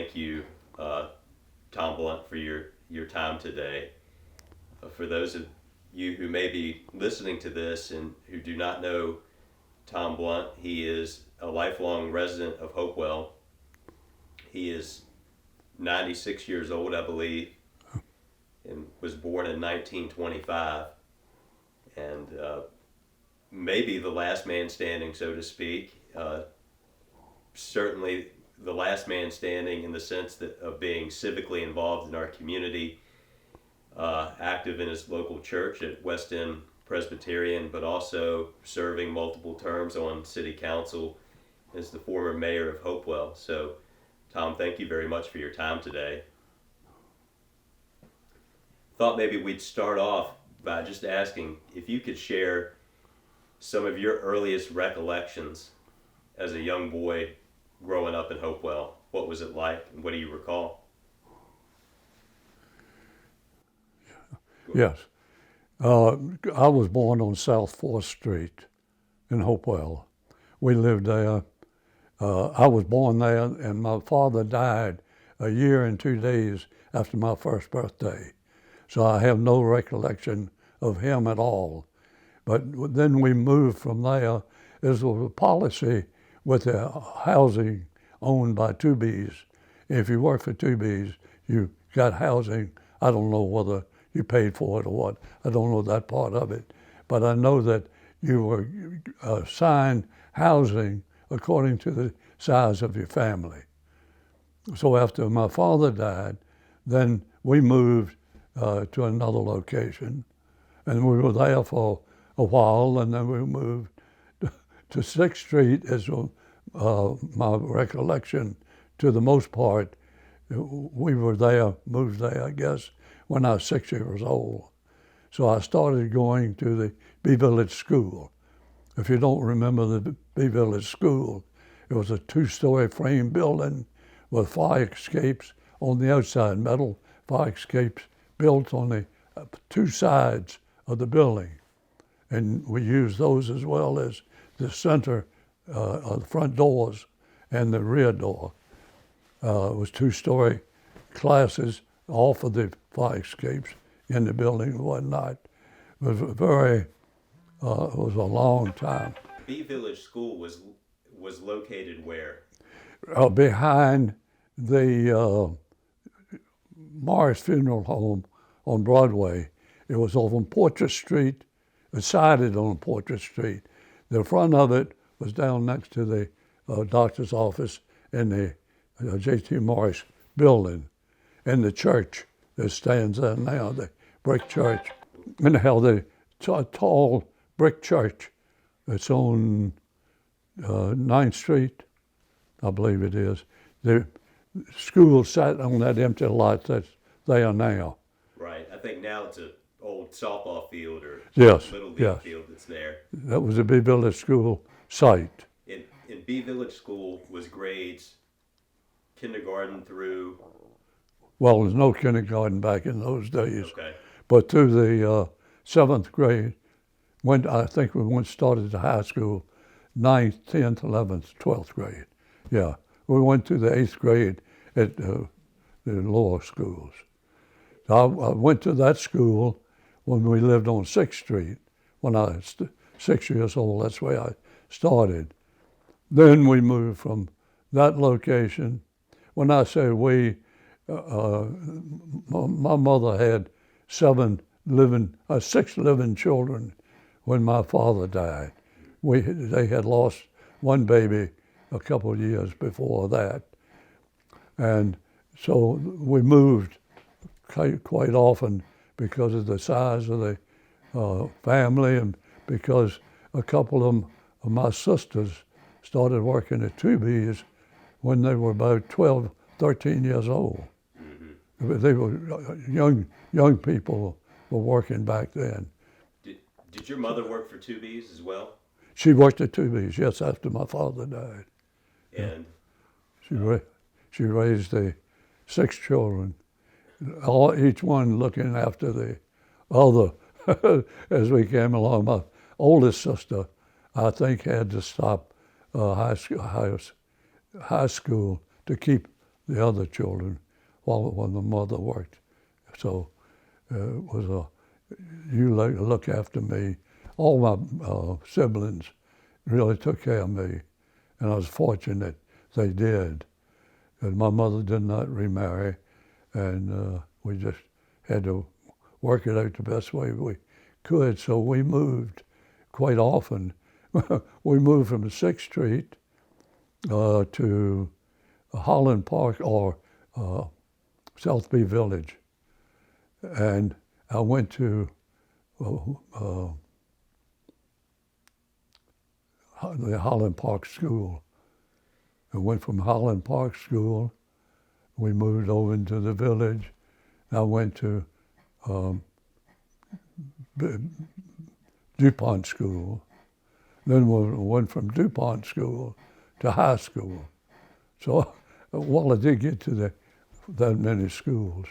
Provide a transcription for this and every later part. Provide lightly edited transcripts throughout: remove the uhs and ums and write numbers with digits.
thank you, Tom Blount, for your time today. For those of you who may be listening to this and who do not know Tom Blount, he is a lifelong resident of Hopewell. He is 96 years old, I believe, and was born in 1925, and maybe the last man standing, so to speak. Certainly the last man standing in the sense that of being civically involved in our community, active in his local church at West End Presbyterian, but also serving multiple terms on city council as the former mayor of Hopewell. So, Tom, thank you very much for your time today. Thought maybe we'd start off by just asking if you could share some of your earliest recollections as a young boy growing up in Hopewell. What was it like, and what do you recall? Yes. I was born on South 4th Street in Hopewell. We lived there. I was born there, and my father died a year and 2 days after my first birthday. So I have no recollection of him at all. But then we moved from there. There was a policy with the housing owned by 2Bs. If you worked for 2Bs, you got housing. I don't know whether you paid for it or what. I don't know that part of it. But I know that you were assigned housing according to the size of your family. So after my father died, then we moved to another location. And we were there for a while, and then we moved to 6th Street is my recollection. To the most part, we were there, moved there, I guess, when I was 6 years old. So I started going to the B Village School. If you don't remember the B Village School, it was a 2-story frame building with fire escapes on the outside, metal fire escapes built on the 2 sides of the building. And we used those as well as the center, the front doors and the rear door. It was 2-story classes, all for the fire escapes in the building and whatnot. It was it was a long time. B Village School was located where? Behind the Morris Funeral Home on Broadway. It was over on Portrait Street, sided on Portrait Street. The front of it was down next to the doctor's office in the J.T. Morris building, and the church that stands there now, the brick church. And they held a tall brick church. It's on 9th Street, I believe it is. The school sat on that empty lot that's there now. Right. I think now it's an old softball field or Yes, little league yes. field that's there. That was the B Village School site. In B Village School was grades kindergarten through. Well, there's no kindergarten back in those days. Okay. But through the 7th grade, I think we started the high school, 9th, 10th, 11th, 12th grade. Yeah, we went to the 8th grade at the lower schools. So I went to that school when we lived on 6th Street. When I was 6 years old, that's where I started. Then we moved from that location. When I say we, my mother had 6 living children when my father died. They had lost one baby a couple of years before that. And so we moved quite often because of the size of the family, and because a couple of my sisters started working at 2B's when they were about 12, 13 years old. Mm-hmm. They were young people were working back then. Did your mother work for 2B's as well? She worked at 2B's, yes, after my father died. And she raised the 6 children, each one looking after the other as we came along. My oldest sister, I think, had to stop high school to keep the other children while the mother worked. So it was you look after me. All my siblings really took care of me, and I was fortunate they did. And my mother did not remarry, and we just had to work it out the best way we could. So we moved quite often. We moved from 6th Street to Holland Park or South Bay Village. And I went to the Holland Park School. I went from Holland Park School, we moved over into the village. I went to DuPont School. Then we went from DuPont School to high school. So, well, I did get to that many schools.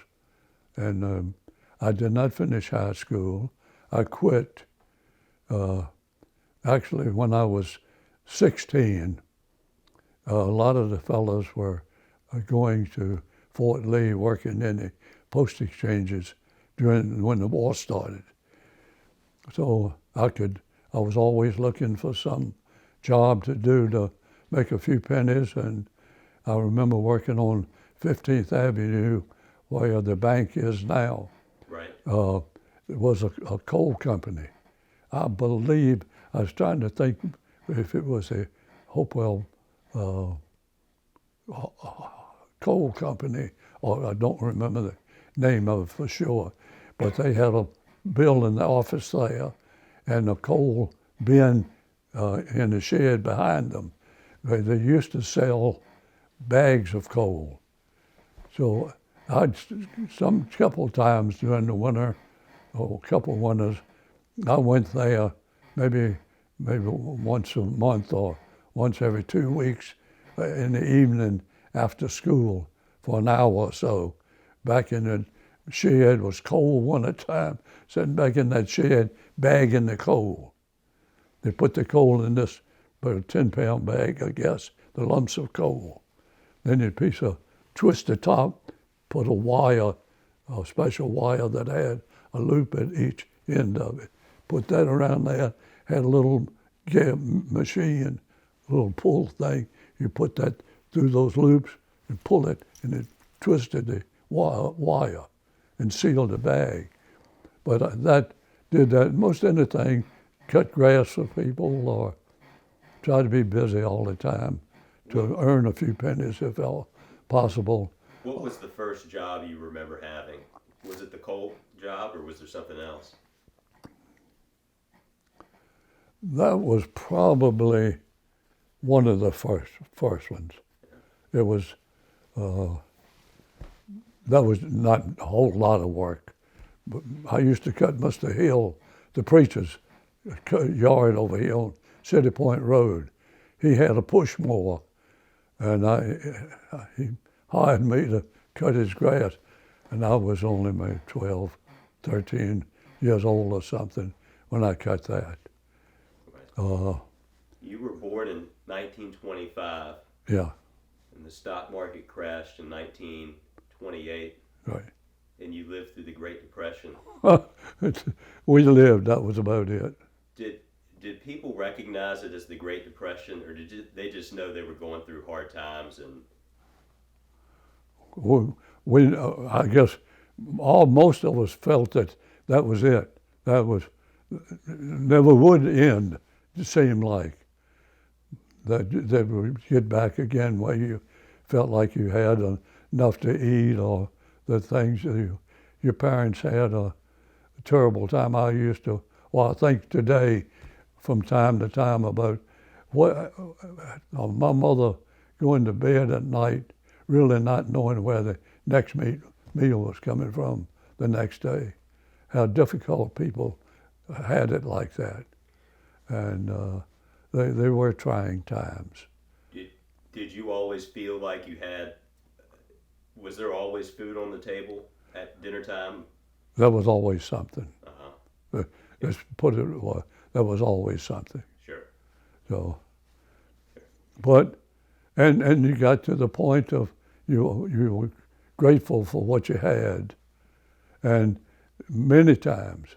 And I did not finish high school. I quit. Actually, when I was 16, a lot of the fellows were going to Fort Lee, working in the post exchanges when the war started. So I was always looking for some job to do to make a few pennies, and I remember working on 15th Avenue where the bank is now. Right. It was a coal company. I believe, I was trying to think if it was a Hopewell coal company, or I don't remember the name of it for sure, but they had a bill in the office there and a coal bin in the shed behind them. They used to sell bags of coal. So I'd couple times during the winter, or a couple winters, I went there maybe once a month or once every 2 weeks in the evening after school for an hour or so. Back in the shed, was cold winter time, sitting back in that shed, bagging the coal. They put the coal in this about a 10-pound bag, I guess, the lumps of coal. Then you'd twist the top, put a special wire that had a loop at each end of it. Put that around there, had a little machine, a little pull thing. You put that through those loops and pull it, and it twisted the wire and sealed the bag. But that did that. Most anything, cut grass for people or try to be busy all the time to earn a few pennies if possible. What was the first job you remember having? Was it the coal job or was there something else? That was probably one of the first ones. It was, that was not a whole lot of work. But I used to cut Mr. Hill, the preacher's yard over here on City Point Road. He had a push mower, and he hired me to cut his grass, and I was only maybe 12, 13 years old or something when I cut that. You were born in 1925. Yeah. And the stock market crashed in 1928. Right. And you lived through the Great Depression. We lived, that was about it. Did people recognize it as the Great Depression, or did they just know they were going through hard times? And I guess most of us felt that was it. That was never would end. It seemed like that they would get back again where you felt like you had enough to eat, or the things your parents had a terrible time. I think today, from time to time, about my mother going to bed at night, really not knowing where the next meal was coming from the next day. How difficult people had it like that. And they were trying times. Did you always feel like was there always food on the table at dinner time? There was always something. Uh-huh. Let's put it, there was always something. Sure. So, but, and you got to the point of you were grateful for what you had. And many times,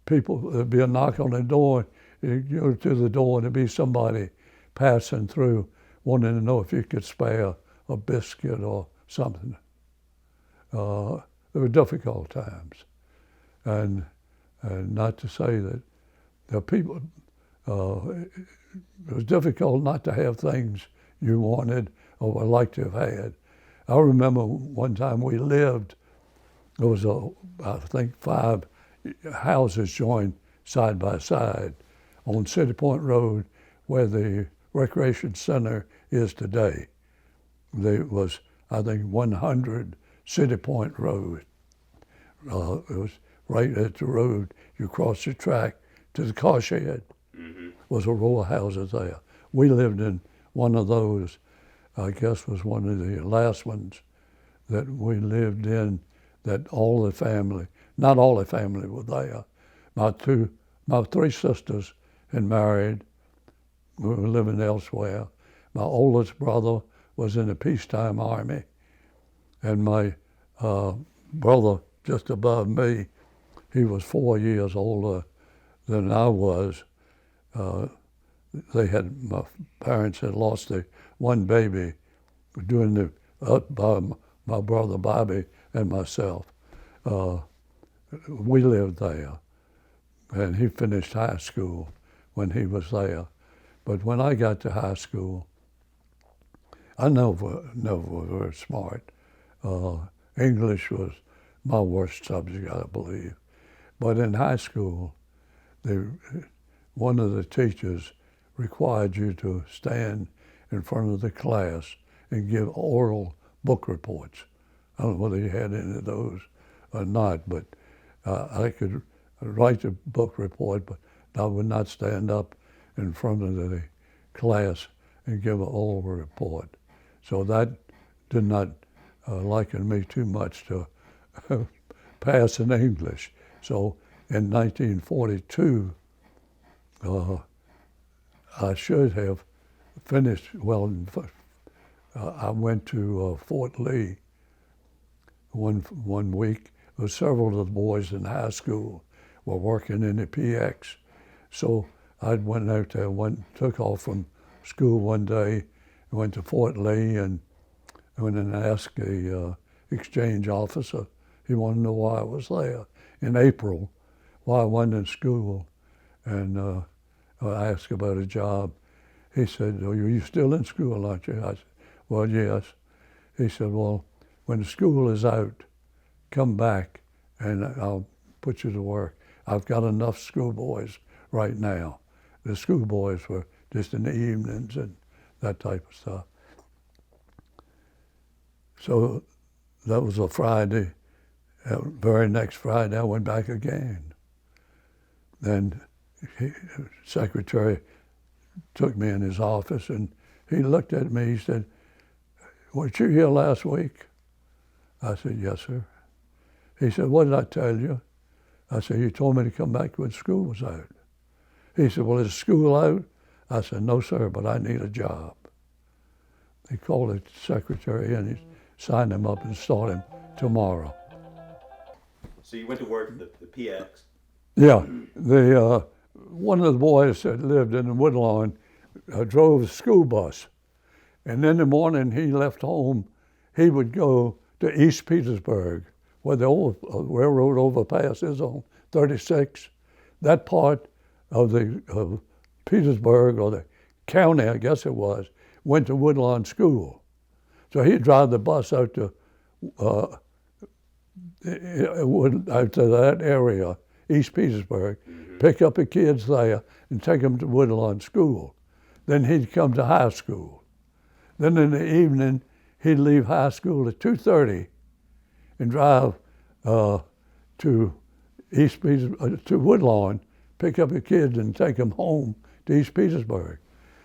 people, there'd be a knock on the door, you go to the door and there'd be somebody passing through wanting to know if you could spare a biscuit or something. There were difficult times. And not to say that the people, it was difficult not to have things you wanted or would like to have had. I remember one time we lived, there was I think 5 houses joined side by side on City Point Road where the recreation center is today. There was, I think, 100 City Point Road. It was right at the road. You cross the track to the car shed. Mm-hmm. Was a row of houses there. We lived in one of those. I guess was one of the last ones that we lived in. That all the family, not all the family were there. My 3 sisters had married. We were living elsewhere. My oldest brother was in the peacetime army, and my brother just above me, he was 4 years older than I was. My parents had lost one baby during by my brother Bobby and myself. We lived there, and he finished high school when he was there. But when I got to high school, I never was very smart. English was my worst subject, I believe. But in high school, one of the teachers required you to stand in front of the class and give oral book reports. I don't know whether you had any of those or not, but I could write a book report, but I would not stand up in front of the class and give an oral report. So that did not liken me too much to pass in English. So in 1942, I should have finished, I went to Fort Lee one week. There were several of the boys in high school were working in the PX. So I went out there, took off from school one day, went to Fort Lee and went and asked the exchange officer. He wanted to know why I was there in April, why I wasn't in school. And I asked about a job. He said, "Oh, you still in school, aren't you?" I said, "Well, yes." He said, "Well, when the school is out, come back and I'll put you to work. I've got enough schoolboys right now." The schoolboys were just in the evenings and that type of stuff. So that was a Friday. Very next Friday, I went back again. Then the secretary took me in his office and he looked at me. He said, "Weren't you here last week?" I said, "Yes, sir." He said, "What did I tell you?" I said, "You told me to come back when school was out." He said, "Well, is school out?" I said, "No, sir, but I need a job." He called the secretary and he signed him up and started him tomorrow. So you went to work at the PX? Yeah, one of the boys that lived in the Woodlawn drove a school bus. And in the morning he left home, he would go to East Petersburg, where the old railroad overpass is on 36. That part of Petersburg, or the county, I guess it was, went to Woodlawn School. So he'd drive the bus out to that area, East Petersburg, pick up the kids there and take them to Woodlawn School. Then he'd come to high school. Then in the evening, he'd leave high school at 2:30 and drive to to Woodlawn, pick up the kids and take them home to East Petersburg.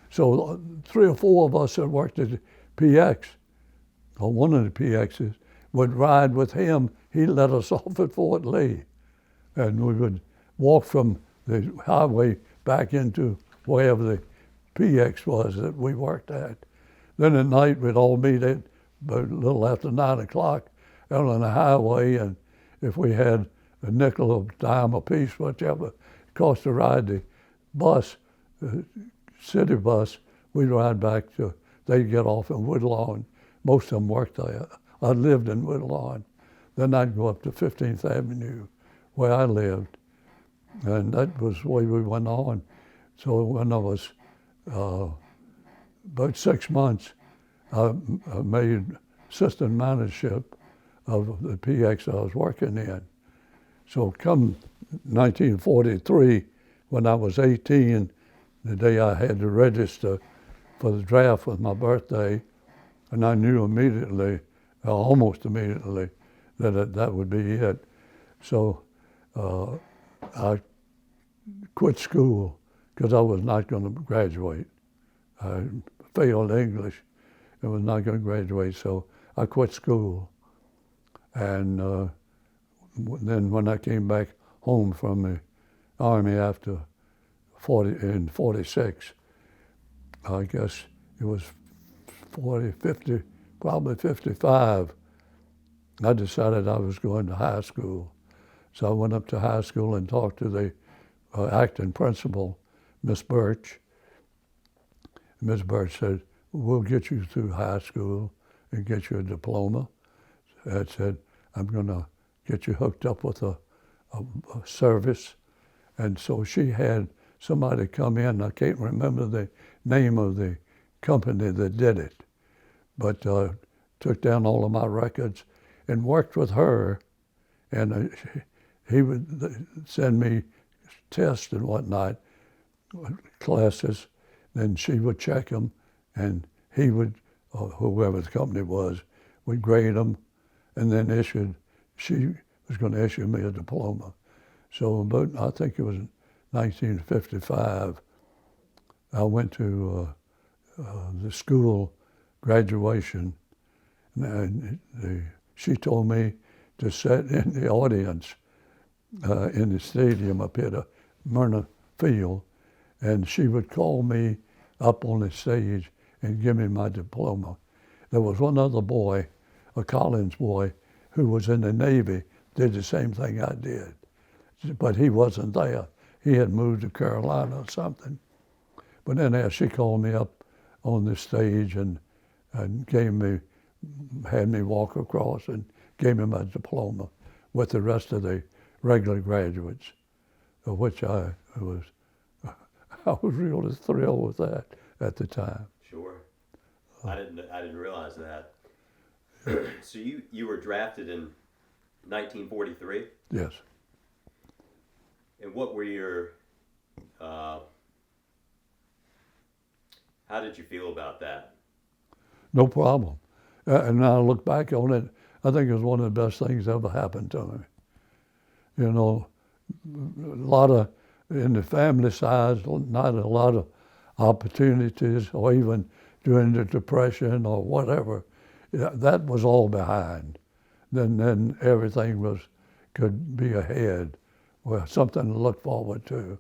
So 3 or 4 of us that worked at the PX, or one of the PXs, would ride with him. He let us off at Fort Lee, and we would walk from the highway back into wherever the PX was that we worked at. Then at night we'd all meet at about a little after 9 o'clock out on the highway, and if we had a nickel or dime apiece, whatever it cost to ride the bus, city bus, we'd ride back to, they'd get off in Woodlawn. Most of them worked there. I lived in Woodlawn. Then I'd go up to 15th Avenue where I lived. And that was the way we went on. So when I was about 6 months, I made assistant managership of the PX I was working in. So come 1943, when I was 18, the day I had to register for the draft was my birthday, and I knew immediately, almost immediately, that that would be it. So I quit school because I was not going to graduate. I failed English and was not going to graduate, so I quit school. And then when I came back home from the Army after 46, I guess it was 40, 50, probably 55, I decided I was going to high school. So I went up to high school and talked to the acting principal, Miss Birch. Miss Birch said, we'll get you through high school and get you a diploma. I said, I'm going to get you hooked up with a service. And so she had somebody come in. I can't remember the name of the company that did it, but took down all of my records and worked with her. And he would send me tests and whatnot, classes. Then she would check them, and he would, or whoever the company was, would grade them, and then she was going to issue me a diploma. So about, I think it was 1955, I went to the school graduation, and she told me to sit in the audience in the stadium up here, the Myrna Field, and she would call me up on the stage and give me my diploma. There was one other boy, a Collins boy, who was in the Navy, did the same thing I did, but he wasn't there. He had moved to Carolina or something. But then she called me up on the stage and had me walk across and gave me my diploma with the rest of the regular graduates, of which I was really thrilled with that at the time. Sure. I didn't realize that. So you were drafted in 1943? Yes. And what were your, how did you feel about that? No problem. And now I look back on it, I think it was one of the best things that ever happened to me. You know, a lot of, in the family side, not a lot of opportunities, or even during the Depression or whatever. That was all behind. Then everything could be ahead, well, something to look forward to.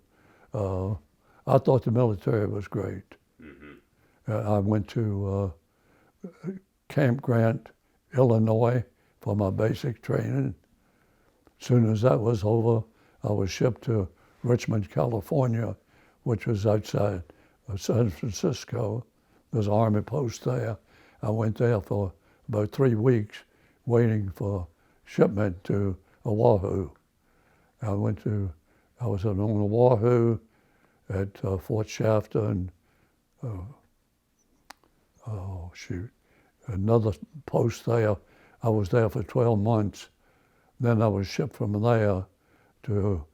I thought the military was great. Mm-hmm. I went to Camp Grant, Illinois, for my basic training. As soon as that was over, I was shipped to Richmond, California, which was outside of San Francisco. There's an Army post there. I went there for about 3 weeks, waiting for shipment to Oahu. I was on Oahu at Fort Shafter and, another post there. I was there for 12 months. Then I was shipped from there to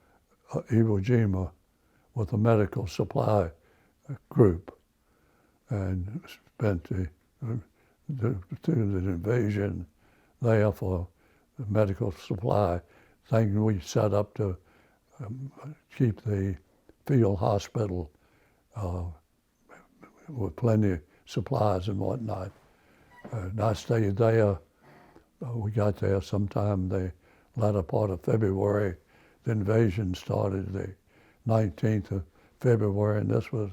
Iwo Jima with a medical supply group, and spent the invasion there for the medical supply thing we set up to keep the field hospital with plenty of supplies and whatnot. And I stayed there. We got there sometime the latter part of February. The invasion started the 19th of February, and this was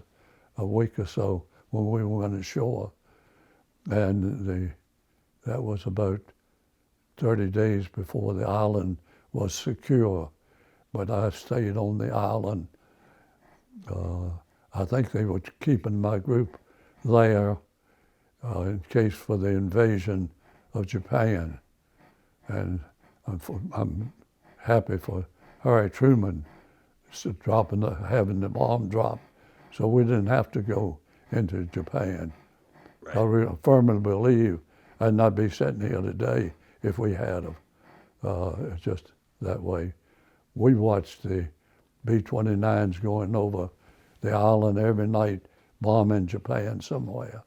a week or so when we went ashore. And That was about 30 days before the island was secure. But I stayed on the island. I think they were keeping my group there in case for the invasion of Japan. And I'm happy for Harry Truman having the bomb drop, so we didn't have to go into Japan. Right. I firmly believe I'd not be sitting here today if we had them. It's just that way. We watched the B-29s going over the island every night, bombing Japan somewhere.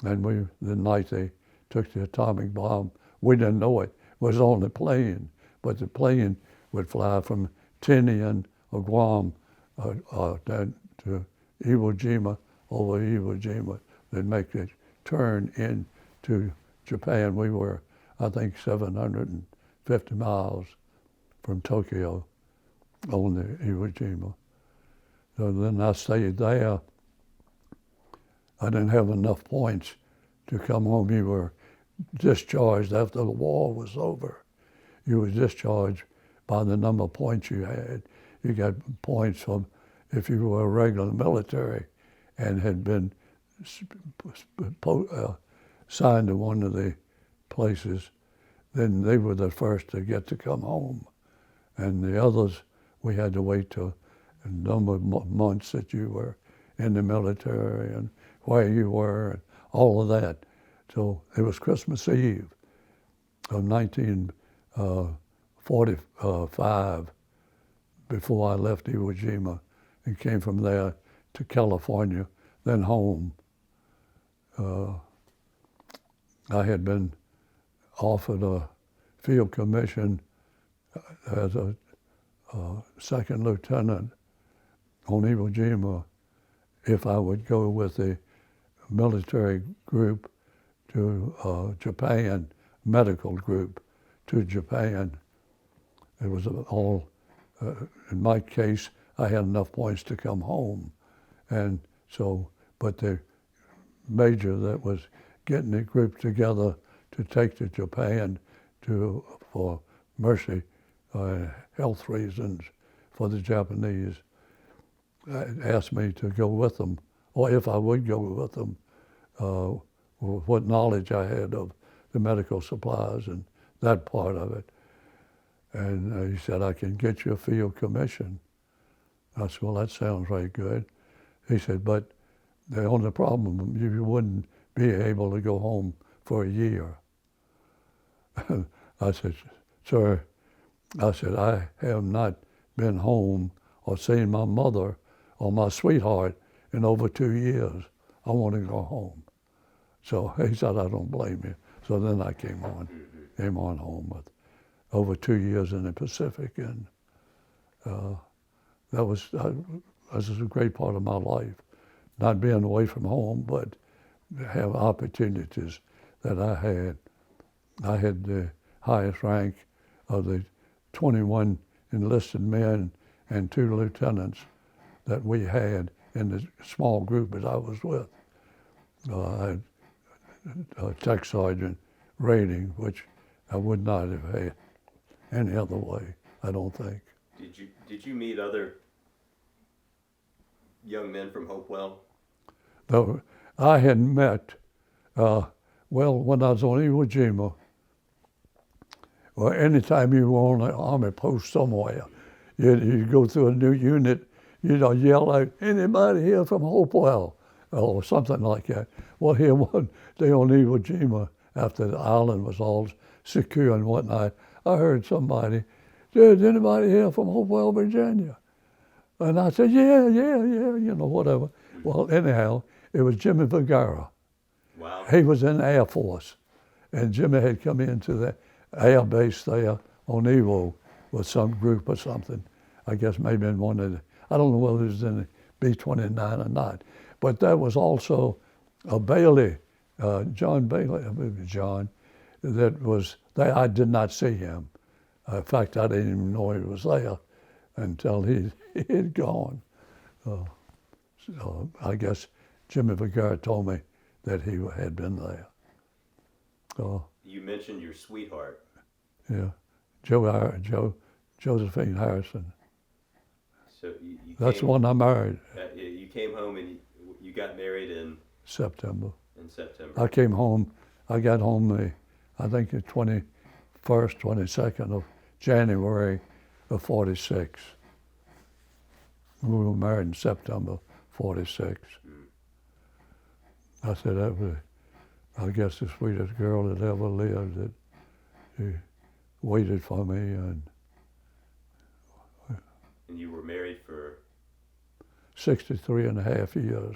And the night they took the atomic bomb, we didn't know it was on the plane, but the plane would fly from Tinian or Guam down to Iwo Jima, over Iwo Jima. They'd make a turn into Japan. We were, I think, 750 miles from Tokyo on the Iwo Jima. So then I stayed there. I didn't have enough points to come home. You were discharged after the war was over. You were discharged by the number of points you had. You got points from if you were a regular military and had been signed to one of the places, then they were the first to get to come home. And the others, we had to wait till a number of months that you were in the military and where you were and all of that. So it was Christmas Eve of 1945 before I left Iwo Jima and came from there to California, then home. I had been offered a field commission as a second lieutenant on Iwo Jima if I would go with the military group to Japan, medical group to Japan. It was all, in my case, I had enough points to come home. And so, but the major that was getting the group together to take to Japan for mercy, health reasons for the Japanese, asked me to go with them, or if I would go with them, what knowledge I had of the medical supplies and that part of it. And he said, I can get you a field commission. I said, well, that sounds very good. He said, but the only problem, you wouldn't be able to go home for a year. I said, sir, I said, I have not been home or seen my mother or my sweetheart in over 2 years. I want to go home. So he said, I don't blame you. So then I came on home with over 2 years in the Pacific. And that was a great part of my life. Not being away from home, but have opportunities that I had. I had the highest rank of the 21 enlisted men and 2 lieutenants that we had in the small group that I was with. I had a tech sergeant rating, which I would not have had any other way, I don't think. Did you meet other young men from Hopewell? Though I had met, well, when I was on Iwo Jima, or anytime you were on an army post somewhere, you go through a new unit, yell out, anybody here from Hopewell? Or something like that. Well, here one day on Iwo Jima, after the island was all secure and whatnot, I heard somebody, is anybody here from Hopewell, Virginia? And I said, yeah, whatever. Well, anyhow, it was Jimmy Vergara. Wow. He was in the Air Force, and Jimmy had come into the air base there on Iwo with some group or something. I guess maybe in one of the, I don't know whether it was in the B-29 or not. But that was also a Bailey, John Bailey, that was, I did not see him. In fact, I didn't even know he was there until he had gone. So I guess Jimmy Vergara told me that he had been there. You mentioned your sweetheart. Yeah, Josephine Harrison. So you That's the came. one I married You came home and you got married September. in September. I came home. I got home I think the 21st, 22nd of January of '46. We were married in September '46. I said that was, I guess, the sweetest girl that ever lived. That she waited for me, and you were married for 63 and a half years.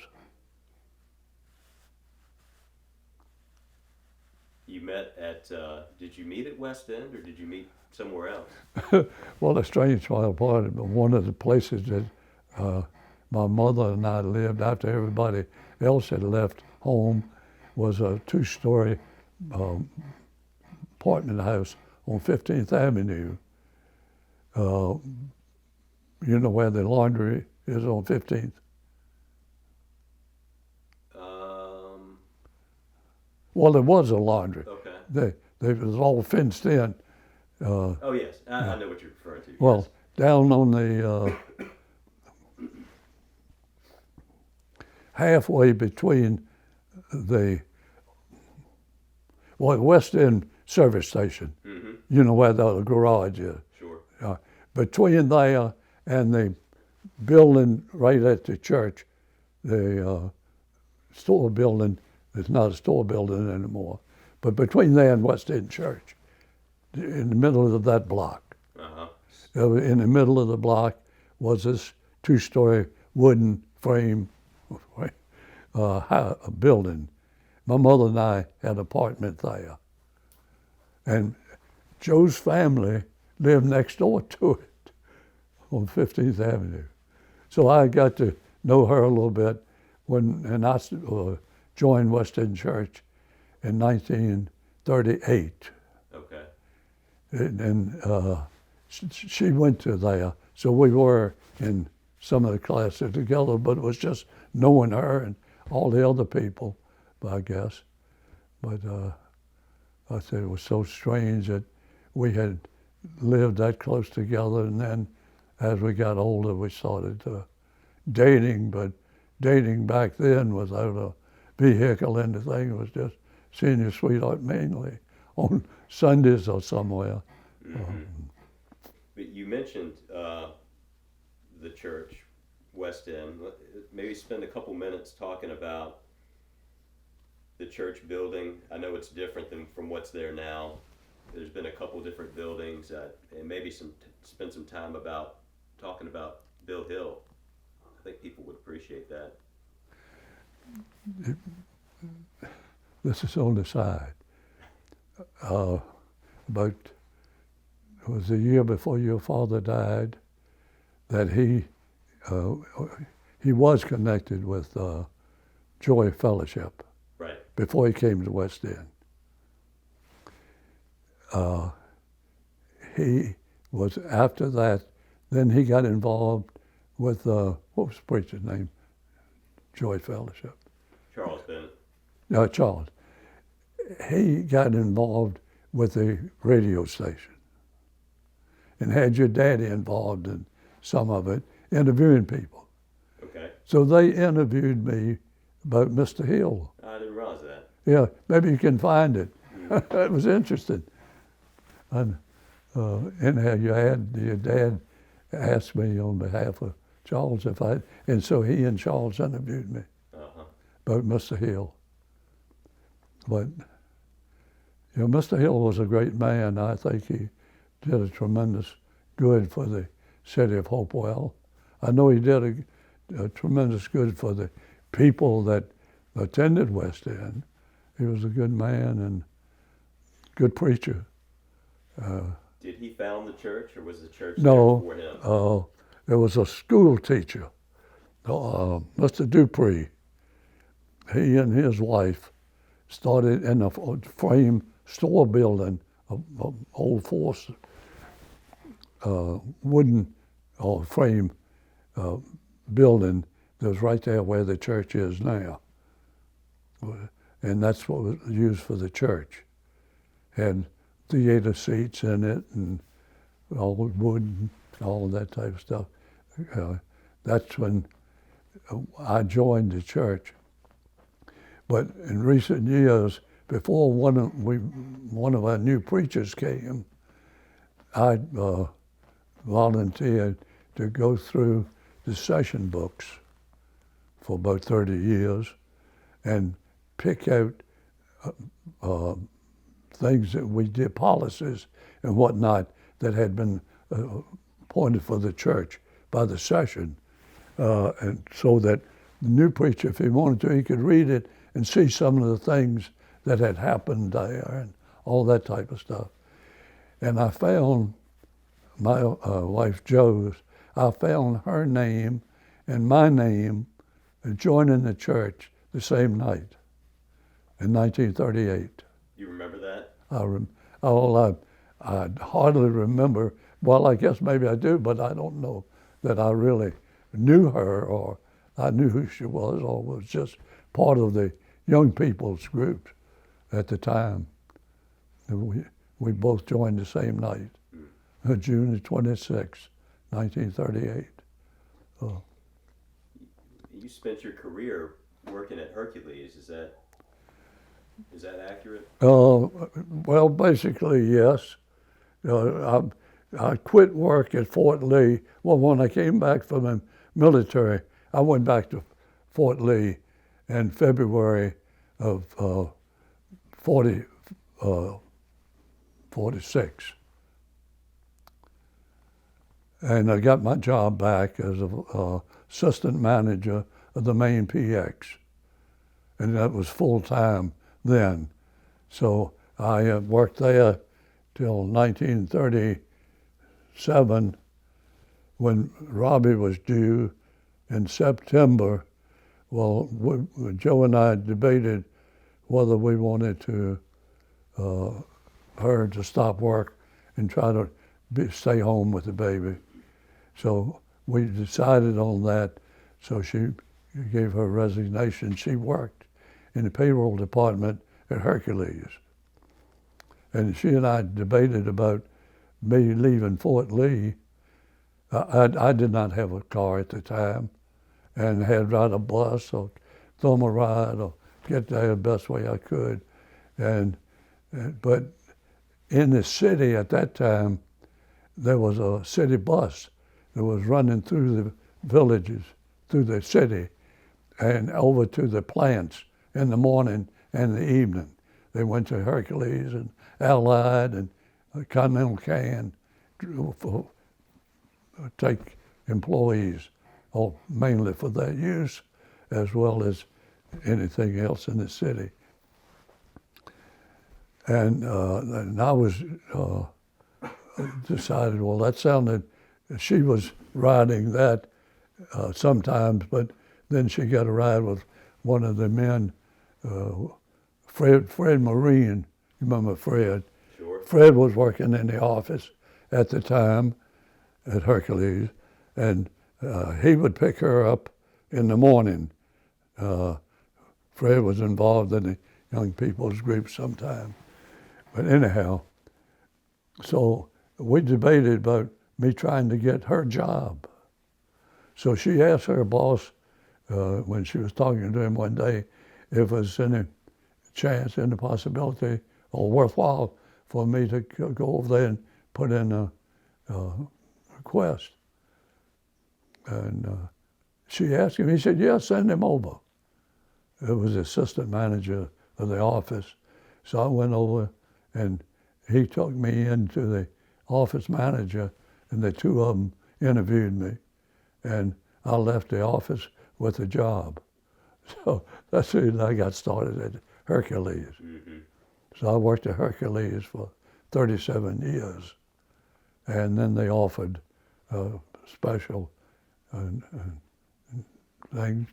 You met at, did you meet at West End or did you meet somewhere else? Well, the strange part, one of the places that my mother and I lived after everybody else had left home was a two-story apartment house on 15th Avenue. You know where the laundry is on 15th? Well, there was a laundry. Okay. They was all fenced in. Oh, yes. I know what you're referring to. Well, yes. down on the halfway between the West End service station. Mm-hmm. You know where the garage is. Sure. Between there and the building right at the church, the store building, it's not a store building anymore, but between there and West End Church, in the middle of that block. Uh-huh. In the middle of the block was this two-story wooden frame building. My mother and I had an apartment there. And Joe's family lived next door to it on 15th Avenue. So I got to know her a little bit and I joined West End Church in 1938. Okay. And she went to there. So we were in some of the classes together, but it was just knowing her and all the other people, I guess. But I said it was so strange that we had lived that close together, and then as we got older, we started dating, but dating back then without a vehicle and the thing was just seeing your sweetheart mainly on Sundays or somewhere. Mm-hmm. But you mentioned the church, West End. Maybe spend a couple minutes talking about the church building. I know it's different from what's there now. There's been a couple different buildings, and maybe spend some time talking about Bill Hill. I think people would appreciate that. This is on the side. But it was the year before your father died that he was connected with Joy Fellowship. Right. Before he came to West End. He was, after that, then he got involved with, what was the preacher's name? Joy Fellowship. Charles Bennett. No, Charles. He got involved with the radio station and had your daddy involved in some of it, interviewing people. Okay. So they interviewed me about Mr. Hill. I didn't realize that. Yeah, maybe you can find it. It was interesting. And anyhow, your dad asked me on behalf of Charles and so he and Charles interviewed me about Mr. Hill. But, Mr. Hill was a great man. I think he did a tremendous good for the city of Hopewell. I know he did a tremendous good for the people that attended West End. He was a good man and good preacher. Did he found the church, or was the church No, there for him? There was a school teacher, Mr. Dupree. He and his wife started in a frame store building, an old force wooden frame building that was right there where the church is now. And that's what was used for the church. had theater seats in it and all wood and all that type of stuff. That's when I joined the church. But in recent years, before one of our new preachers came, I volunteered to go through the session books for about 30 years and pick out things that we did, policies and whatnot that had been appointed for the church by the session. And so that the new preacher, if he wanted to, he could read it and see some of the things that had happened there and all that type of stuff. And I found my wife Jo's, I found her name and my name joining the church the same night in 1938. You remember that? I hardly remember. Well, I guess maybe I do, but I don't know that I really knew her or I knew who she was or was just part of the young people's group at the time. We both joined the same night, June the 26th, 1938. You spent your career working at Hercules. Is that accurate? Well, basically, yes. I quit work at Fort Lee. Well, when I came back from the military, I went back to Fort Lee in February of 46. And I got my job back as an assistant manager of the main PX. And that was full-time then. So I worked there till 1937 when Robbie was due in September. Well, Joe and I debated whether we wanted to her to stop work and try to stay home with the baby. So we decided on that. So she gave her resignation. She worked in the payroll department at Hercules. And she and I debated about me leaving Fort Lee. I did not have a car at the time and had to ride a bus or throw a ride or get there the best way I could. But in the city at that time, there was a city bus that was running through the villages, through the city, and over to the plants in the morning and the evening. They went to Hercules and Allied and Continental Can for take employees, mainly for their use, as well as anything else in the city. And I was decided, well, that sounded, she was riding that sometimes, but then she got a ride with one of the men, Fred Marine. You remember Fred? Sure. Fred was working in the office at the time at Hercules, and he would pick her up in the morning. Fred was involved in the young people's group sometime. But anyhow, so we debated about me trying to get her job. So she asked her boss when she was talking to him one day if there's any chance, any possibility or worthwhile for me to go over there and put in a request. And she asked him, he said, yeah, send him over. It was the assistant manager of the office. So I went over and he took me into the office manager and the two of them interviewed me. And I left the office with a job. So that's when I got started at Hercules. Mm-hmm. So I worked at Hercules for 37 years. And then they offered special things.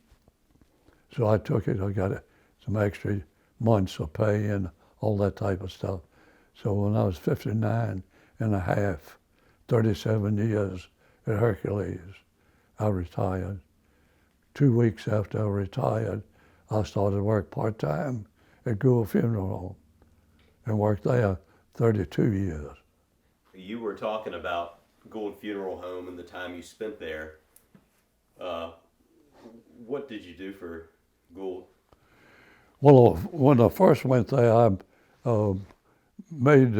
So I took it. I got some extra months of pay and all that type of stuff. So when I was 59 and a half, 37 years at Hercules, I retired. 2 weeks after I retired, I started work part-time at Gould Funeral Home and worked there 32 years. You were talking about Gould Funeral Home and the time you spent there. Uh, what did you do for Gould? Well, when I first went there, I made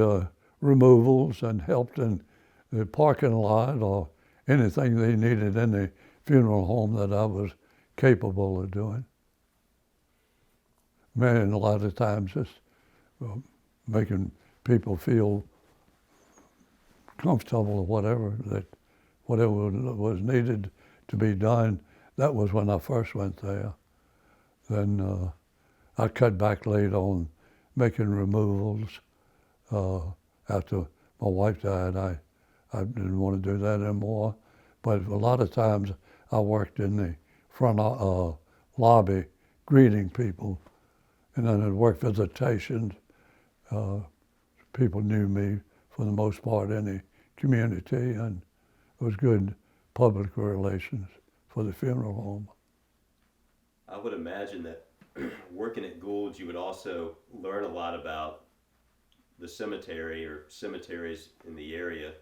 removals and helped in the parking lot or anything they needed in the funeral home that I was capable of doing. Man, a lot of times just making people feel comfortable or whatever was needed to be done. That was when I first went there. Then I cut back late on making removals. After my wife died, I didn't want to do that anymore. But a lot of times I worked in the front lobby greeting people, and then I'd work visitations. People knew me for the most part in the community, and it was good public relations for the funeral home. I would imagine that working at Gould's, you would also learn a lot about the cemetery or cemeteries in the area.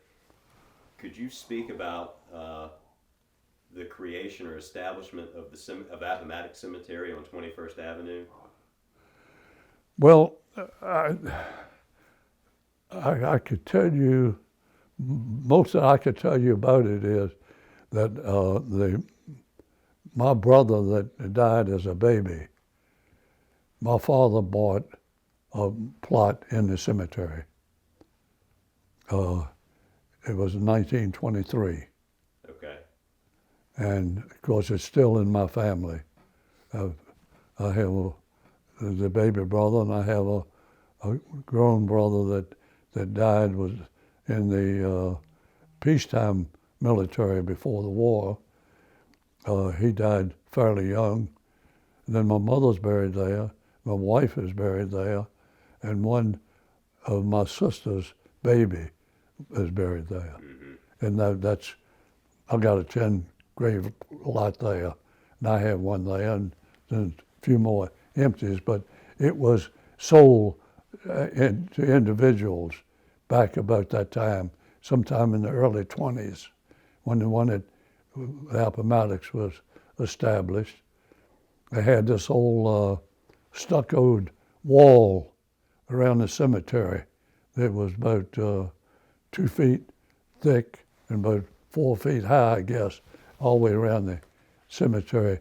Could you speak about the creation or establishment of of Appomattox Cemetery on 21st Avenue? Well, I could tell you, most that I could tell you about it is that my brother that died as a baby, my father bought a plot in the cemetery. It was in 1923. Okay. And of course it's still in my family. I have the baby brother, and I have a grown brother that died was in the peacetime military before the war. He died fairly young. And then my mother's buried there, my wife is buried there, and one of my sister's baby is buried there. Mm-hmm. And that's, I got a 10 grave lot there, and I have one there, and then a few more empties, but it was sold to individuals back about that time, sometime in the early 20s, when the one at Appomattox was established. They had this old stuccoed wall around the cemetery that was about 2 feet thick and about 4 feet high, I guess, all the way around the cemetery.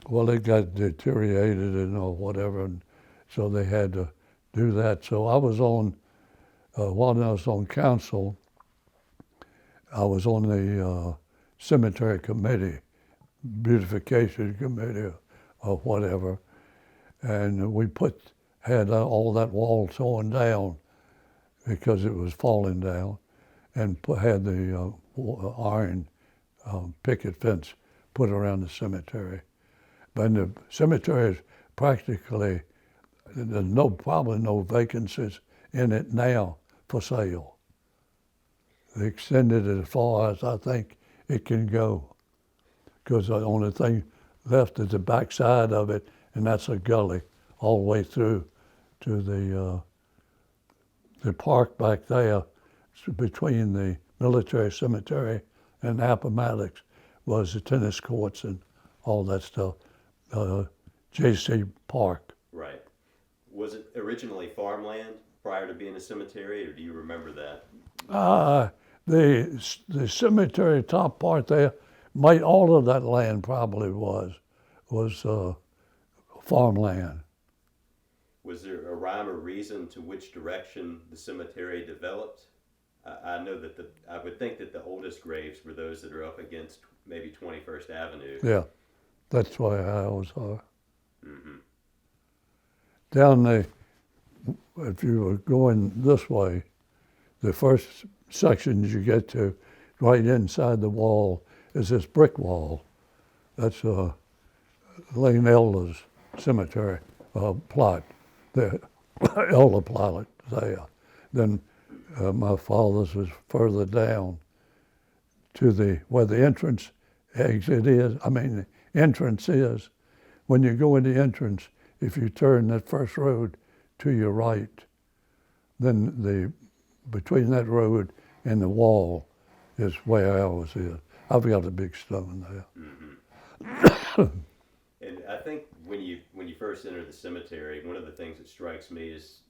Well, it got deteriorated and whatever, and so they had to do that. So I was on, while I was on council, I was on the cemetery committee, beautification committee or whatever, and we had all that wall torn down because it was falling down, and had the iron picket fence put around the cemetery. But the cemetery is practically, there's probably no vacancies in it now for sale. They extended it as far as I think it can go, because the only thing left is the back side of it, and that's a gully all the way through to the park back there between the military cemetery and Appomattox was the tennis courts and all that stuff. J.C. Park. Right. Was it originally farmland prior to being a cemetery, or do you remember that? The cemetery top part there, all of that land probably was farmland. Was there a rhyme or reason to which direction the cemetery developed? I know that I would think that the oldest graves were those that are up against maybe 21st Avenue. Yeah, that's why I always are. Mm-hmm. Down if you were going this way, the first sections you get to, right inside the wall, is this brick wall. That's Lane Elder's cemetery plot, the Elder plot there. Then my father's was further down to where the entrance exit is. The entrance is. When you go in the entrance, if you turn that first road to your right, then between that road and the wall is where ours is. I've got a big stone there. And I think when you first enter the cemetery, one of the things that strikes me is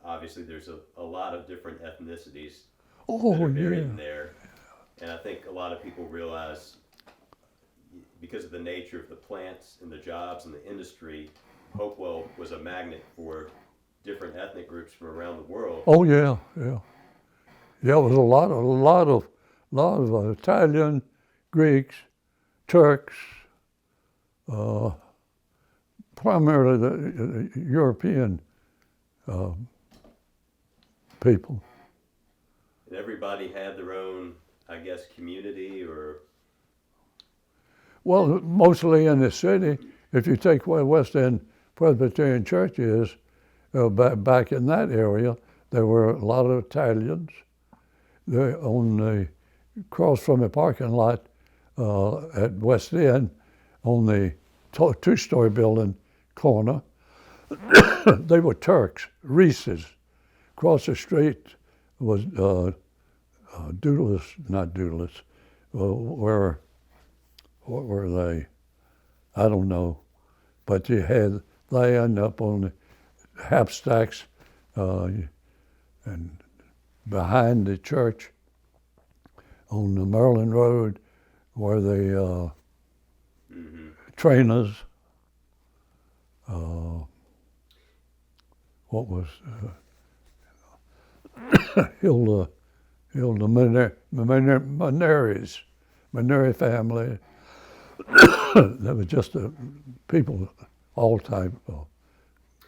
obviously there's a lot of different ethnicities that Oh are buried yeah. in there, and I think a lot of people realize because of the nature of the plants and the jobs and the industry, Hopewell was a magnet for different ethnic groups from around the world. Oh yeah, yeah. Yeah, it was a lot of Italian, Greeks, Turks, primarily the European people. And everybody had their own, I guess, community or. Well, mostly in the city. If you take where West End Presbyterian Church is, back in that area, there were a lot of Italians. On the across from the parking lot at West End, on the two-story building corner, they were Turks, Reese's. Across the street was not Doodless. What were they? I don't know. But you had land up on the Hapstacks and behind the church on the Maryland Road were the trainers. What was Hilda Maneri family. There was just people, all type of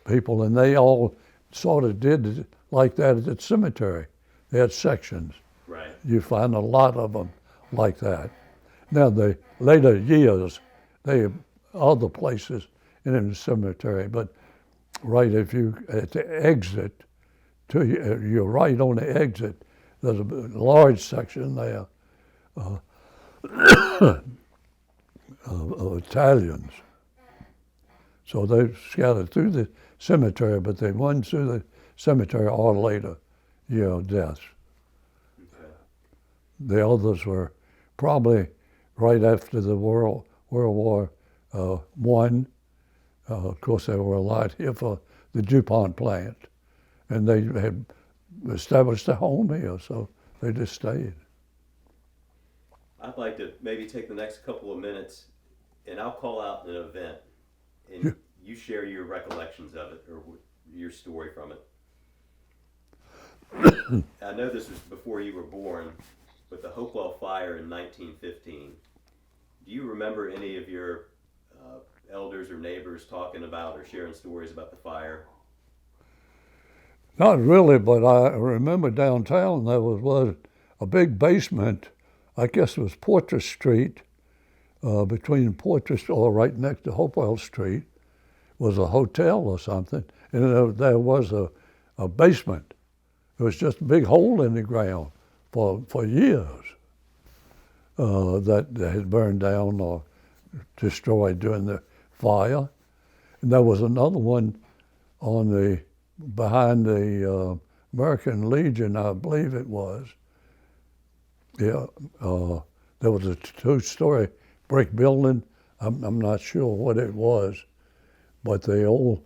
people, and they all sort of did like that at the cemetery. They had sections. Right. You find a lot of them like that. Now, the later years, they have other places in the cemetery, but right at the exit, to you're right on the exit, there's a large section there of Italians. So they scattered through the cemetery, but they went through the cemetery all later, year of death. Okay. The others were probably right after the World War One. Of course, there were a lot here for the DuPont plant, and they had established a home here, so they just stayed. I'd like to maybe take the next couple of minutes, and I'll call out an event, and you share your recollections of it or your story from it. I know this was before you were born, but the Hopewell fire in 1915. Do you remember any of your elders or neighbors talking about or sharing stories about the fire? Not really, but I remember downtown there was a big basement. I guess it was Porter Street, between Porter or right next to Hopewell Street, was a hotel or something, and there was a basement. It was just a big hole in the ground for years that had burned down or destroyed during the fire. And there was another one behind the American Legion, I believe it was. Yeah, there was a two-story brick building. I'm not sure what it was, but the old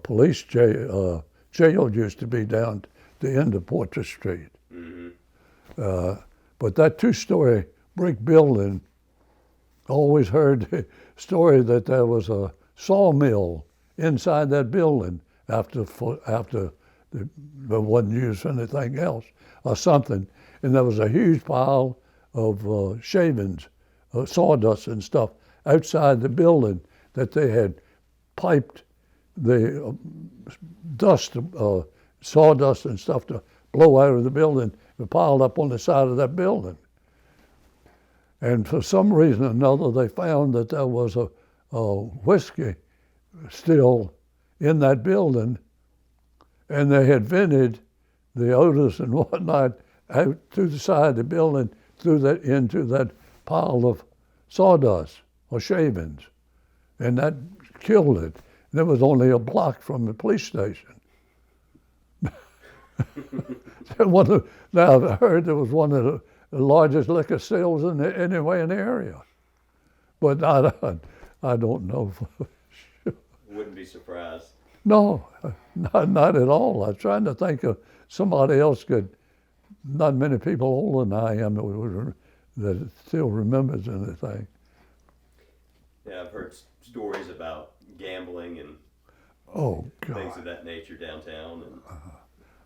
police jail used to be down the end of Porter Street. Mm-hmm. But that two-story brick building, always heard the story that there was a sawmill inside that building after it wasn't used for anything else or something. And there was a huge pile of shavings, sawdust and stuff outside the building that they had piped the dust, sawdust and stuff to blow out of the building and piled up on the side of that building. And for some reason or another, they found that there was a whiskey still in that building, and they had vented the odors and whatnot out through the side of the building, into that pile of sawdust or shavings, and that killed it. There was only a block from the police station. Now I heard it was one of the largest liquor sales anywhere in the area, but I don't know. Wouldn't be surprised. No, not at all. I was trying to think of somebody else could. Not many people older than I am that still remembers anything. Yeah, I've heard stories about gambling and Oh things God. of that nature downtown. And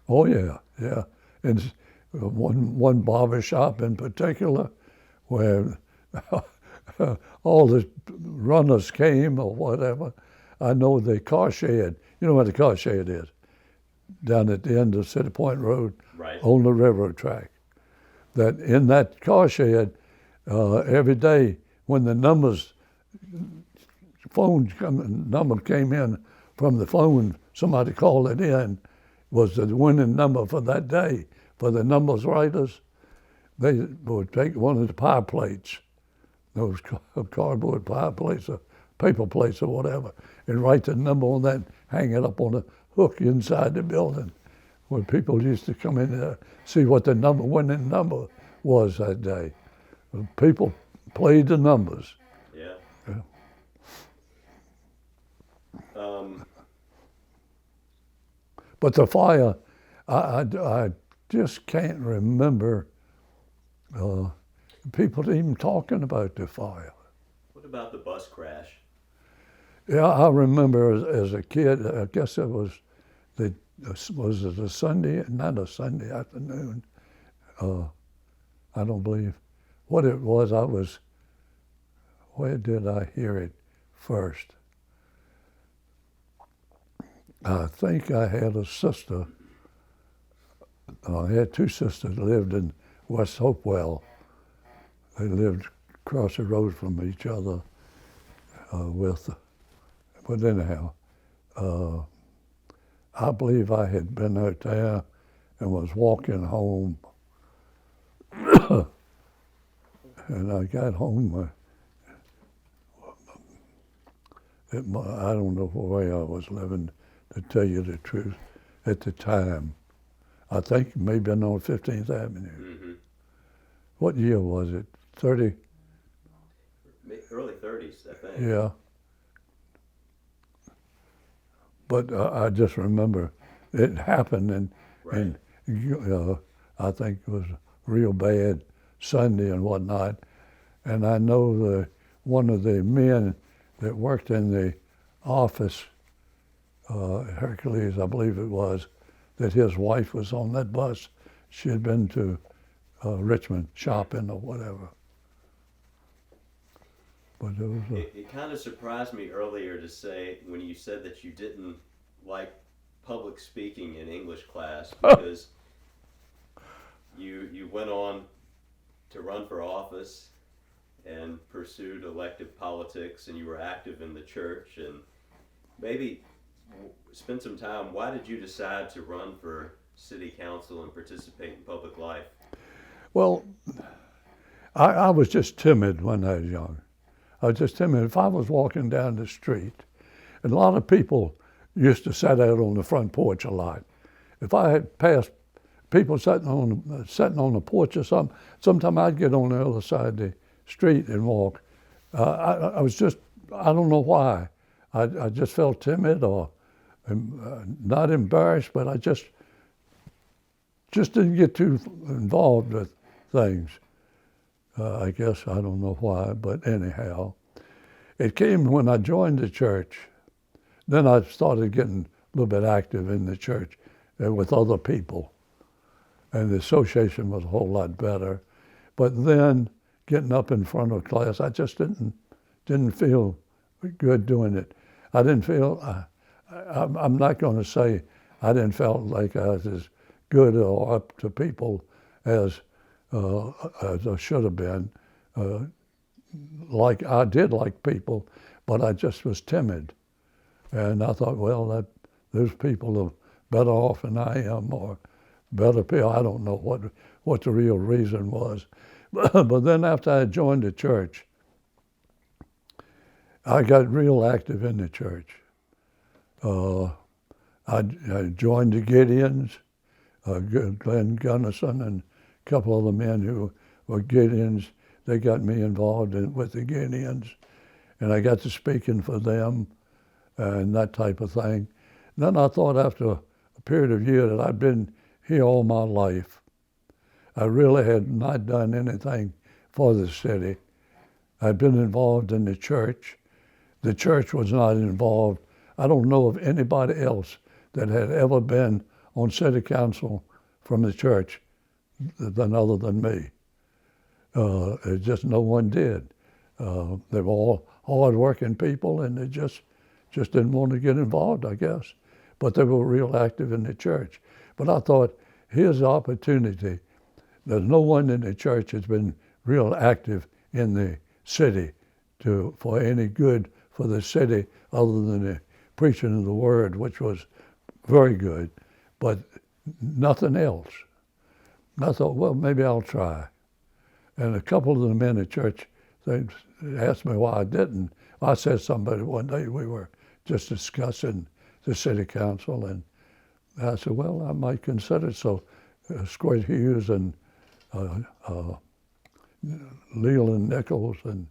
Oh yeah, yeah. And one barber shop in particular, where all the runners came or whatever. I know the car shed. You know where the car shed is? Down at the end of City Point Road, right, on the railroad track. That in that car shed, every day when the number came in from the phone, somebody called it in, was the winning number for that day. For the numbers writers, they would take one of the pie plates, those cardboard pie plates or paper plates or whatever, and write the number on that, hang it up on a hook inside the building, where people used to come in there, see what the winning number was that day. People played the numbers. yeah. Yeah. Um, But the fire, I just can't remember people even talking about the fire. what about the bus crash? Yeah, I remember as a kid, I guess it was was it a Sunday, not a Sunday afternoon. I don't believe what it was. Where did I hear it first? I think I had a sister. I had two sisters that lived in West Hopewell. They lived across the road from each other but anyhow, I believe I had been out there and was walking home. And I got home. I don't know where I was living, to tell you the truth, at the time. I think maybe on 15th Avenue. Mm-hmm. What year was it? 30? Early 30s, I think. Yeah. But I just remember it happened, Right. and I think it was real bad Sunday and whatnot. And I know one of the men that worked in the office, Hercules, I believe it was, that his wife was on that bus. She had been to Richmond shopping or whatever. But it was It kind of surprised me earlier to say when you said that you didn't like public speaking in English class because you went on to run for office and pursued elective politics and you were active in the church and maybe spend some time. Why did you decide to run for city council and participate in public life? well, I was just timid when I was young. I was just timid. If I was walking down the street, and a lot of people used to sit out on the front porch a lot. If I had passed people sitting on the porch or something, sometime I'd get on the other side of the street and walk. I was just, I don't know why. I just felt timid or not embarrassed, but I just didn't get too involved with things. I guess I don't know why, but anyhow. It came when I joined the church. Then I started getting a little bit active in the church with other people. And the association was a whole lot better. But then getting up in front of class, I just didn't feel good doing it. I didn't feel, I'm not going to say I didn't feel like I was as good or up to people as I should have been. Like I did like people, but I just was timid. And I thought, well, those people are better off than I am, or better people. I don't know what the real reason was. But then after I joined the church, I got real active in the church. I joined the Gideons. Glenn Gunnison and a couple other men who were Gideons. They got me involved with the Gideons, and I got to speaking for them and that type of thing. Then I thought after a period of years that I'd been here all my life. I really had not done anything for the city. I'd been involved in the church. The church was not involved. I don't know of anybody else that had ever been on city council from the church other than me. Just no one did. They were all hard-working people, and they just didn't want to get involved, I guess. But they were real active in the church. But I thought, here's the opportunity. There's no one in the church that's been real active in the city for any good for the city other than the preaching of the word, which was very good, but nothing else. And I thought, well, maybe I'll try. And a couple of the men in church, they asked me why I didn't. I said somebody one day, we were just discussing the city council, and I said, well, I might consider it. So Squirt Hughes and Leland Nichols and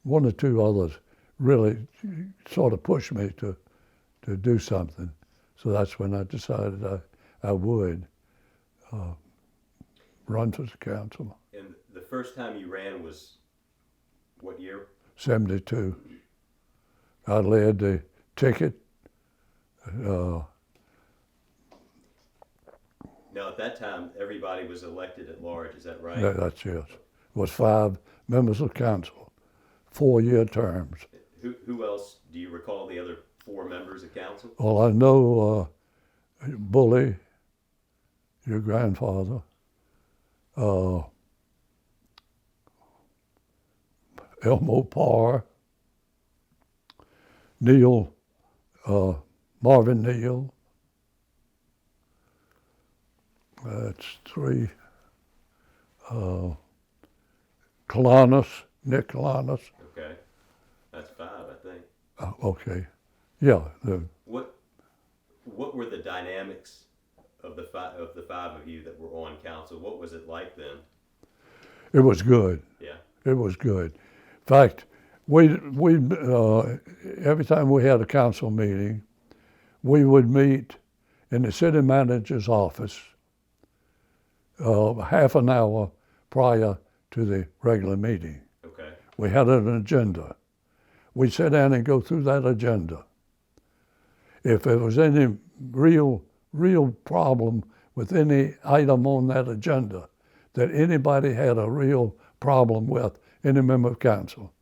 one or two others really sort of pushed me to do something. So that's when I decided I would run for the council. And the first time you ran was what year? 72. I led the ticket. Now, at that time, everybody was elected at large, is that right? That's yes. It was 5 members of council, 4-year terms. Who else, do you recall the other 4 members of council? Well, I know Bully, your grandfather, Elmo Parr, Neil, Marvin Neal. That's 3. Kalanis, Nick Kalanis. Okay, that's 5, I think. Okay, yeah. What were the dynamics of the 5 of you that were on council? What was it like then? It was good. Yeah. It was good. In fact, we every time we had a council meeting, we would meet in the city manager's office half an hour prior to the regular meeting. Okay. We had an agenda. We'd sit down and go through that agenda. If there was any real problem with any item on that agenda that anybody had a real problem with, any member of council,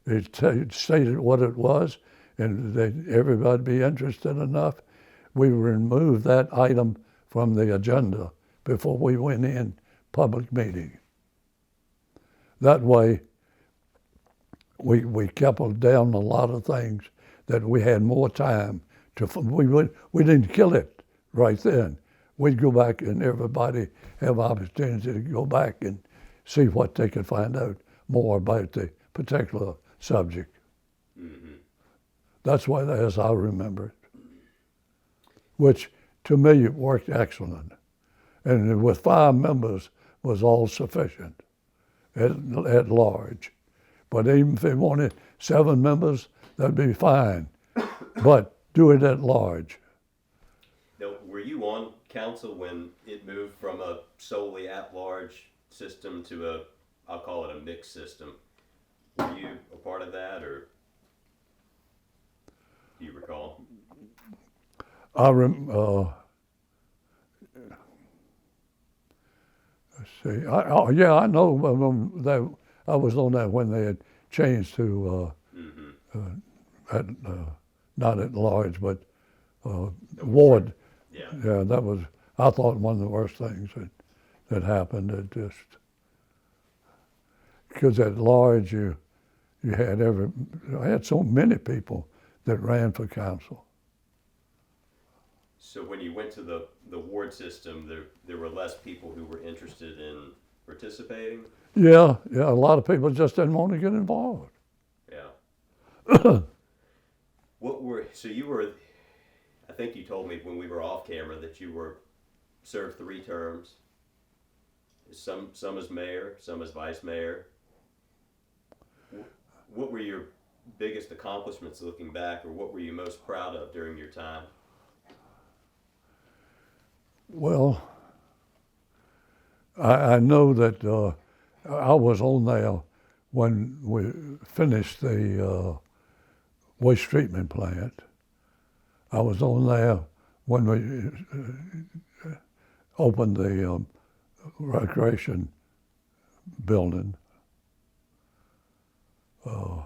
it stated what it was, and everybody be interested enough, we would remove that item from the agenda before we went in public meeting. That way, we kept down a lot of things that we had more time to. We didn't kill it right then. We'd go back and everybody have opportunity to go back and see what they could find out more about the particular subject. Mm-hmm. That's why, as I remember it, which to me worked excellent. And with 5 members was all sufficient at large. But even if they wanted 7 members, that'd be fine. But do it at large. Now, were you on council when it moved from a solely at-large system to I'll call it a mixed system? Were you a part of that, or do you recall? Let's see. I know that I was on that when they had changed to not at large, but ward. Yeah. Yeah, that was, I thought, one of the worst things that happened. It just, because at large you had so many people that ran for council. So when you went to the ward system, there were less people who were interested in participating? Yeah, a lot of people just didn't want to get involved. Yeah. So you were, I think you told me when we were off camera that you were served 3 terms, some as mayor, some as vice mayor. What were your biggest accomplishments looking back, or what were you most proud of during your time? Well, I know that I was on there when we finished the waste treatment plant. I was on there when we opened the recreation building. That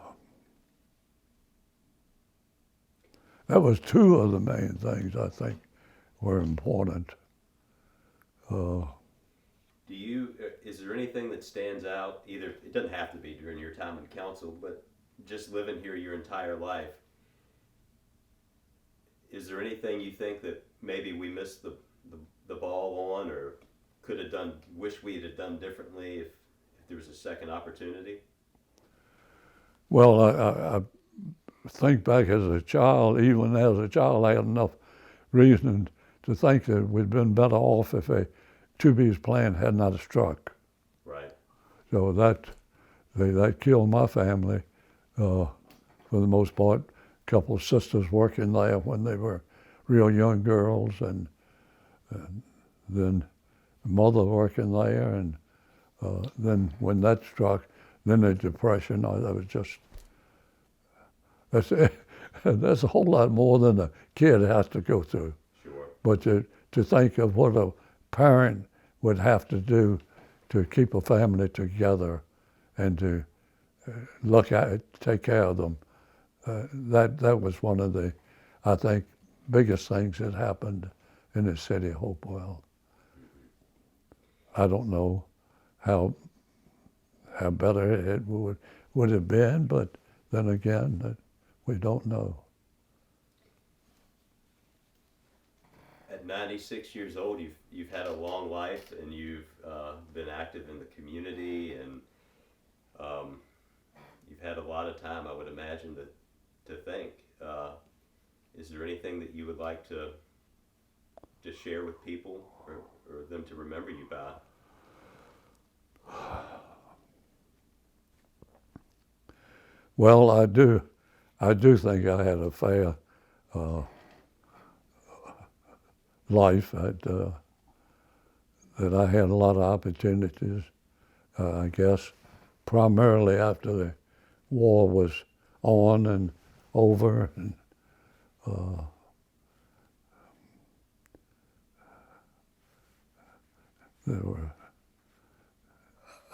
was two of the main things I think were important. Do you? Is there anything that stands out? Either it doesn't have to be during your time in council, but just living here your entire life. Is there anything you think that maybe we missed the ball on, or could have done? Wish we had done differently if there was a second opportunity? Well, I think back as a child, even as a child, I had enough reason to think that we'd been better off if a 2B's plant had not struck. Right. So that killed my family for the most part. A couple of sisters working there when they were real young girls, and then mother working there, and then when that struck, then the depression. That was just that's a whole lot more than a kid has to go through. Sure. But to think of what a parent would have to do to keep a family together and to take care of them, that was one of the, I think, biggest things that happened in the city of Hopewell. I don't know how better it would have been, but then again, we don't know. At 96 years old, you've had a long life, and you've been active in the community, and you've had a lot of time, I would imagine, to think. Is there anything that you would like to share with people, or them to remember you by? Well, I do think I had a fair life. That I had a lot of opportunities. I guess primarily after the war was on and over, and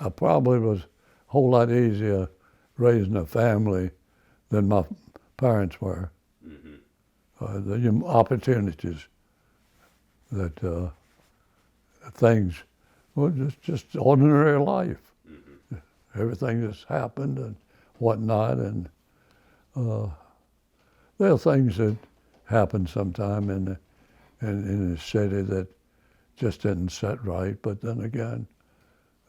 I probably was a whole lot easier raising a family than my parents were. Mm-hmm. The opportunities that things, well, just ordinary life. Mm-hmm. Everything that's happened and whatnot, and there are things that happen sometime in the city that just didn't set right. But then again,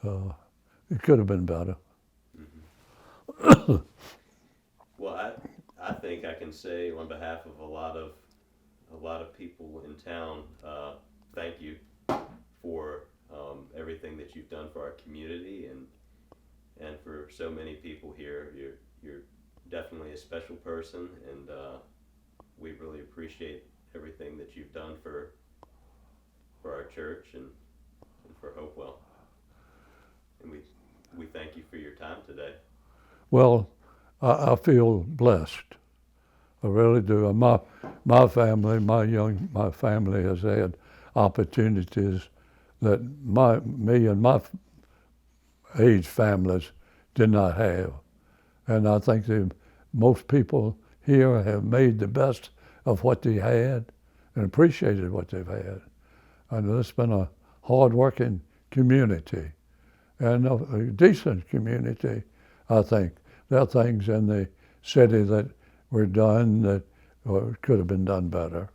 it could have been better. Mm-hmm. Well, I think I can say on behalf of a lot of people in town, thank you for everything that you've done for our community, and for so many people here. You're definitely a special person, and we really appreciate everything that you've done for our church and for Hopewell. And we thank you for your time today. Well, I feel blessed. I really do. My family has had opportunities that me and my age families did not have, and I think most people here have made the best of what they had and appreciated what they've had. And it's been a hard-working community and a decent community, I think. There are things in the city that were done that could have been done better.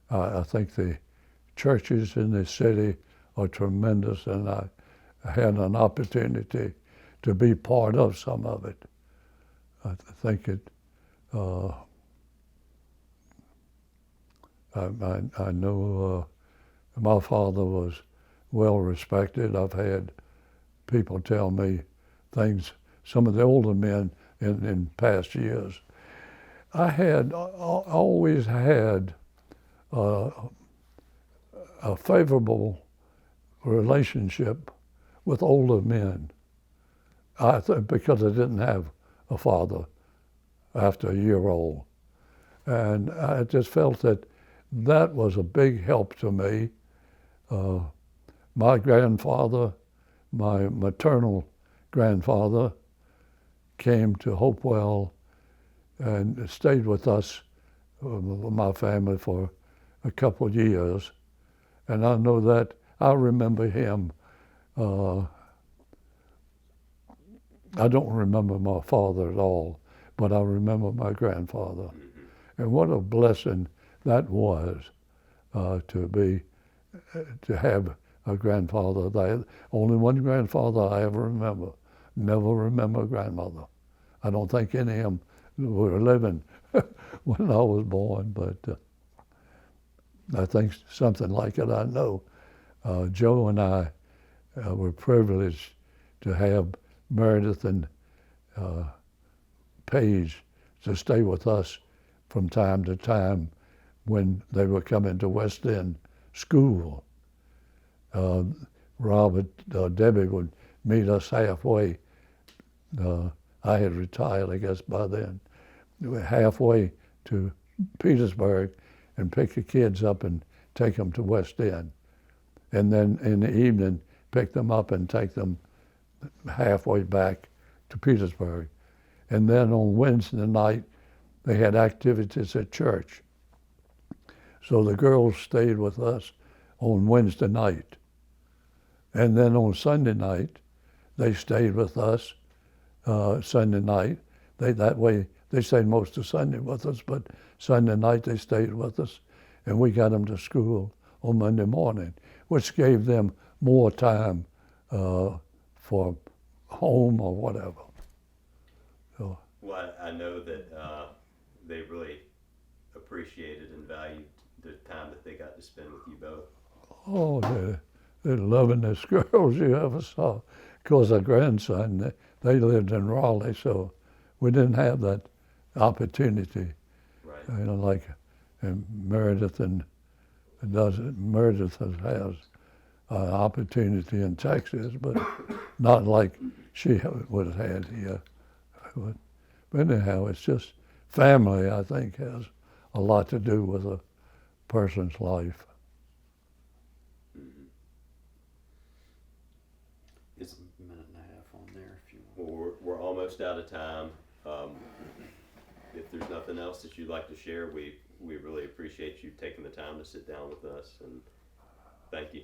I think the churches in the city are tremendous, and I had an opportunity to be part of some of it. I think I know my father was well respected. I've had people tell me things, some of the older men in past years. I had always had uh, a favorable relationship with older men. Because I didn't have a father after a year old. And I just felt that that was a big help to me. Uh, my grandfather, my maternal grandfather, came to Hopewell and stayed with us, my family, for a couple of years. And I know that I remember him. I don't remember my father at all, but I remember my grandfather. Mm-hmm. And what a blessing that was to have a grandfather. Only one grandfather I ever remember. Never remember a grandmother. I don't think any of them were living when I was born, but I think something like it I know. Joe and I were privileged to have Meredith and Paige to stay with us from time to time when they were coming to West End school. Robert, Debbie would meet us halfway. I had retired, I guess, by then. We were halfway to Petersburg and pick the kids up and take them to West End. And then in the evening, pick them up and take them halfway back to Petersburg. And then on Wednesday night, they had activities at church. So the girls stayed with us on Wednesday night. And then on Sunday night, they stayed with us Sunday night. That way, they stayed most of Sunday with us, but Sunday night they stayed with us, and we got them to school on Monday morning, which gave them more time for home or whatever. So, Well, I know that they really appreciated and valued the time that they got to spend with you both. oh, they're the lovingest girls you ever saw. Of course, our grandson, they lived in Raleigh, so we didn't have that opportunity. Right. You know, like Meredith Meredith has opportunity in Texas, but not like she would have had here. But anyhow, it's just family, I think, has a lot to do with a person's life. Mm-hmm. It's a minute and a half on there if you Well, want. we're almost out of time. If there's nothing else that you'd like to share, we really appreciate you taking the time to sit down with us, and thank you.